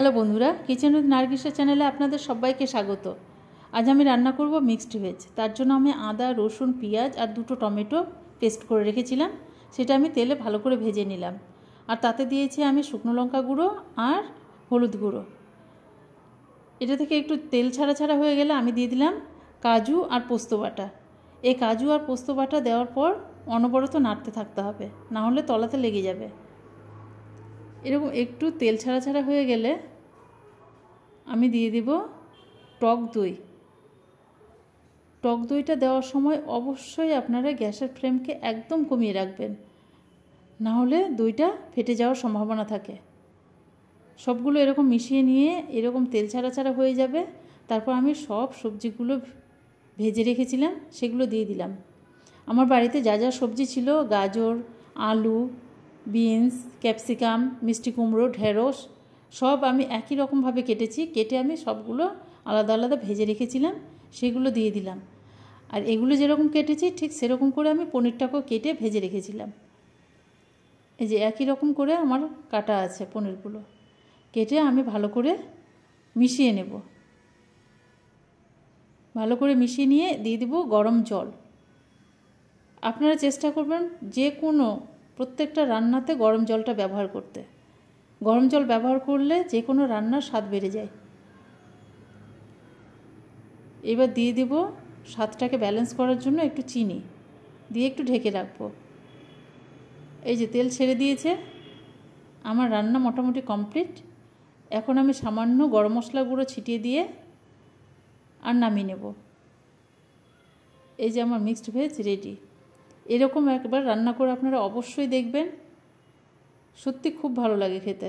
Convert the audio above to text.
Hello বন্ধুরা, kitchen with নার্গিসের চ্যানেলে আপনাদের সবাইকে স্বাগত। আজ আমি রান্না করব মিক্সড ভেজ। তার জন্য আমি আদা, রসুন, পেঁয়াজ আর 2টো টমেটো পেস্ট করে রেখেছিলাম। সেটা আমি তেলে ভালো করে ভেজে নিলাম। আর তাতে দিয়েছি আমি শুকনো লঙ্কা গুঁড়ো আর হলুদ গুঁড়ো। এটা থেকে একটু তেল ছাড়া ছাড়া হয়ে গেলে আমি দিয়ে দিলাম কাজু আর পোস্ত বাটা। এই কাজু আর পোস্ত বাটা দেওয়ার পর অনবরত নাড়তে থাকতে হবে, না হলে তলাতে লেগে যাবে। এরকম একটু তেল ছাড়া ছাড়া হয়ে গেলে আমি দিয়ে দিব টক দই। টক দইটা দেওয়ার সময় অবশ্যই আপনারা গ্যাসের ফ্লেমকে একদম কমিয়ে রাখবেন, না হলে দইটা ফেটে যাওয়ার সম্ভাবনা থাকে। সবগুলো এরকম মিশিয়ে নিয়ে এরকম তেল ছাড়া ছাড়া হয়ে যাবে। তারপর আমি সব সবজিগুলো ভেজে রেখেছিলাম সেগুলো দিয়ে দিলাম। আমার বাড়িতে যা যা সবজি ছিল, গাজর, আলু, বিনস, ক্যাপসিকাম, মিষ্টি কুমড়ো, ঢেঁড়স, সব আমি একই রকমভাবে কেটে আমি সবগুলো আলাদা আলাদা ভেজে রেখেছিলাম, সেগুলো দিয়ে দিলাম। আর এগুলো যেরকম কেটেছি ঠিক সেরকম করে আমি পনিরটাকেও কেটে ভেজে রেখেছিলাম। এই যে একই রকম করে আমার কাটা আছে পনিরগুলো। কেটে আমি ভালো করে মিশিয়ে নেব। ভালো করে মিশিয়ে নিয়ে দিয়ে দেব গরম জল। আপনারা চেষ্টা করবেন যে কোনো প্রত্যেকটা রান্নাতে গরম জলটা ব্যবহার করতে। গরম জল ব্যবহার করলে যে কোনো রান্নার স্বাদ বেড়ে যায়। এবার দিয়ে দেব স্বাদটাকে ব্যালেন্স করার জন্য একটু চিনি দিয়ে একটু ঢেকে রাখবো। এই যে তেল ছেড়ে দিয়েছে, আমার রান্না মোটামুটি কমপ্লিট। এখন আমি সামান্য গরম মশলা গুঁড়ো ছিটিয়ে দিয়ে আর নামিয়ে নেব। এই যে আমার মিক্সড ভেজ রেডি। এরকম একবার রান্না করে আপনারা অবশ্যই দেখবেন, সত্যি খুব ভালো লাগে খেতে।